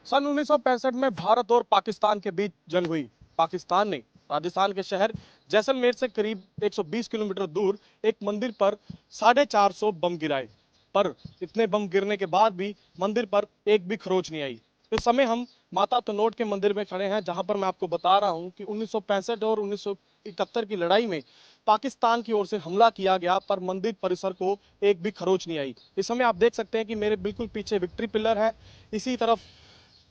सन 1965 में भारत और पाकिस्तान के बीच जंग हुई। पाकिस्तान ने राजस्थान के शहर जैसलमेर से करीब 120 किलोमीटर दूर एक मंदिर पर 450 बम गिराए, पर इतने बम गिरने के बाद भी मंदिर पर एक भी खरोच नहीं आई। इस समय हम माता तनोट के मंदिर में खड़े हैं, जहां पर मैं आपको बता रहा हूं कि 1965 और 1971 की लड़ाई में पाकिस्तान की ओर से हमला किया गया, पर मंदिर परिसर को एक भी खरोच नहीं आई। इस समय आप देख सकते हैं कि मेरे बिल्कुल पीछे विक्ट्री पिलर है, इसी तरफ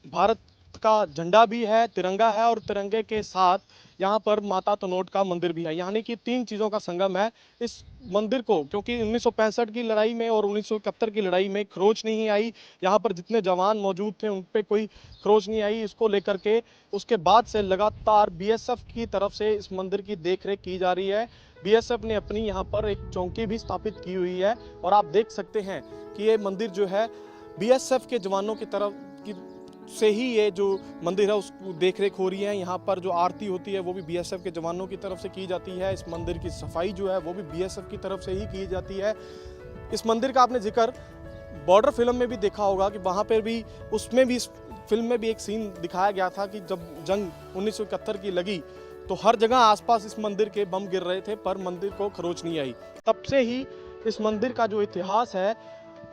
भारत का झंडा भी है, तिरंगा है, और तिरंगे के साथ यहाँ पर माता तनोट का मंदिर भी है, यानी कि तीन चीज़ों का संगम है। इस मंदिर को, क्योंकि 1965 की लड़ाई में और 1971 की लड़ाई में खरोच नहीं आई, यहाँ पर जितने जवान मौजूद थे उन पे कोई खरोच नहीं आई, इसको लेकर के उसके बाद से लगातार बीएसएफ की तरफ से इस मंदिर की देखरेख की जा रही है। बीएसएफ ने अपनी यहाँ पर एक चौकी भी स्थापित की हुई है, और आप देख सकते हैं कि ये मंदिर जो है बीएसएफ के जवानों की तरफ की से ही ये जो मंदिर है उसको देख रेख हो रही है। यहाँ पर जो आरती होती है वो भी बीएसएफ के जवानों की तरफ से की जाती है। इस मंदिर की सफाई जो है वो भी बीएसएफ की तरफ से ही की जाती है। इस मंदिर का आपने जिक्र बॉर्डर फिल्म में भी देखा होगा कि वहाँ पर भी, उसमें भी, इस फिल्म में भी एक सीन दिखाया गया था कि जब जंग 1971 की लगी तो हर जगह आसपास इस मंदिर के बम गिर रहे थे, पर मंदिर को खरोच नहीं आई। तब से ही इस मंदिर का जो इतिहास है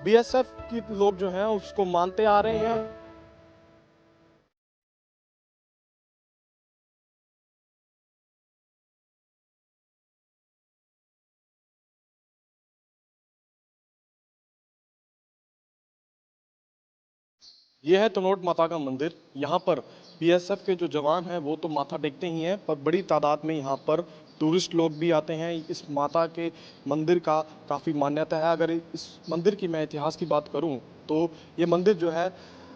बीएसएफ के लोग जो हैं उसको मानते आ रहे हैं। यह है तनोट माता का मंदिर। यहाँ पर बीएसएफ के जो जवान हैं वो तो माथा टेकते ही हैं, पर बड़ी तादाद में यहाँ पर टूरिस्ट लोग भी आते हैं। इस माता के मंदिर का काफ़ी मान्यता है। अगर इस मंदिर की मैं इतिहास की बात करूँ तो ये मंदिर जो है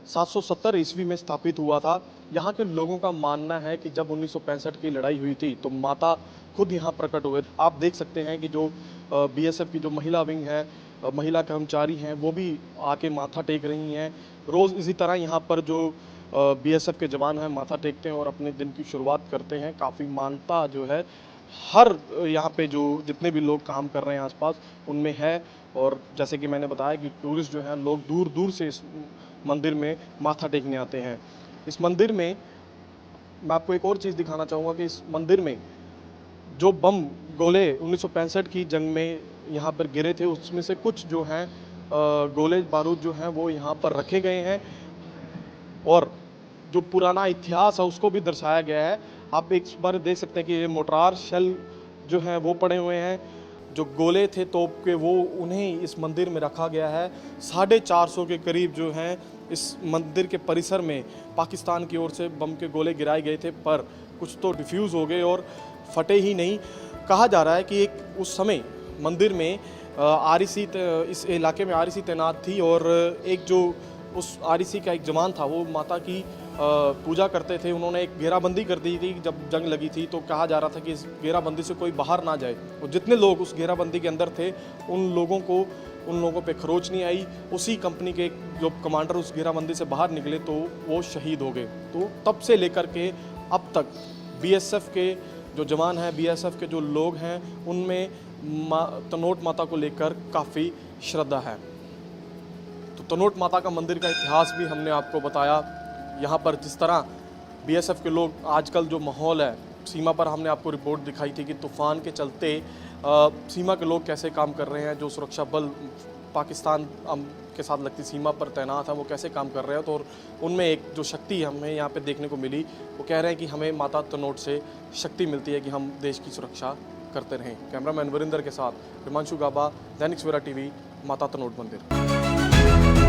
770 ईस्वी में स्थापित हुआ था। यहाँ के लोगों का मानना है कि जब 1965 की लड़ाई हुई थी तो माता खुद यहाँ प्रकट हुए। आप देख सकते हैं कि जो बीएसएफ की जो महिला विंग है, महिला कर्मचारी हैं, वो भी आके माथा टेक रही हैं। रोज़ इसी तरह यहाँ पर जो बीएसएफ के जवान हैं माथा टेकते हैं और अपने दिन की शुरुआत करते हैं। काफ़ी मानता जो है हर यहाँ पे जो जितने भी लोग काम कर रहे हैं आसपास उनमें है। और जैसे कि मैंने बताया कि टूरिस्ट जो हैं लोग दूर दूर से इस मंदिर में माथा टेकने आते हैं। इस मंदिर में मैं आपको एक और चीज़ दिखाना चाहूँगा कि इस मंदिर में जो बम गोले 1965 की जंग में यहाँ पर गिरे थे उसमें से कुछ जो हैं गोले बारूद जो हैं वो यहाँ पर रखे गए हैं, और जो पुराना इतिहास है उसको भी दर्शाया गया है। आप एक बार देख सकते हैं कि ये मोर्टार शेल जो हैं वो पड़े हुए हैं, जो गोले थे तोप के वो उन्हें इस मंदिर में रखा गया है। 450 के करीब जो हैं इस मंदिर के परिसर में पाकिस्तान की ओर से बम के गोले गिराए गए थे, पर कुछ तो डिफ्यूज़ हो गए और फटे ही नहीं। कहा जा रहा है कि एक उस समय मंदिर में आरईसी इस इलाके में आरईसी तैनात थी, और एक जो उस आरईसी का एक जवान था वो माता की पूजा करते थे। उन्होंने एक घेराबंदी कर दी थी जब जंग लगी थी, तो कहा जा रहा था कि इस घेराबंदी से कोई बाहर ना जाए, और जितने लोग उस घेराबंदी के अंदर थे उन लोगों पे खरोच नहीं आई। उसी कंपनी के जो कमांडर उस घेराबंदी से बाहर निकले तो वो शहीद हो गए। तो तब से लेकर के अब तक बीएसएफ के जो जवान हैं, बीएसएफ के जो लोग हैं, उनमें तनोट माता को लेकर काफ़ी श्रद्धा है। तो तनोट माता का मंदिर का इतिहास भी हमने आपको बताया। यहाँ पर जिस तरह बीएसएफ के लोग, आजकल जो माहौल है सीमा पर, हमने आपको रिपोर्ट दिखाई थी कि तूफ़ान के चलते सीमा के लोग कैसे काम कर रहे हैं, जो सुरक्षा बल पाकिस्तान के साथ लगती सीमा पर तैनात है वो कैसे काम कर रहे हैं। तो उनमें एक जो शक्ति हमें यहाँ पे देखने को मिली, वो कह रहे हैं कि हमें माता तनोट से शक्ति मिलती है कि हम देश की सुरक्षा करते रहें। कैमरामैन वरिंदर के साथ हिमांशु गाबा, दैनिक सवेरा टीवी, माता तनोट मंदिर।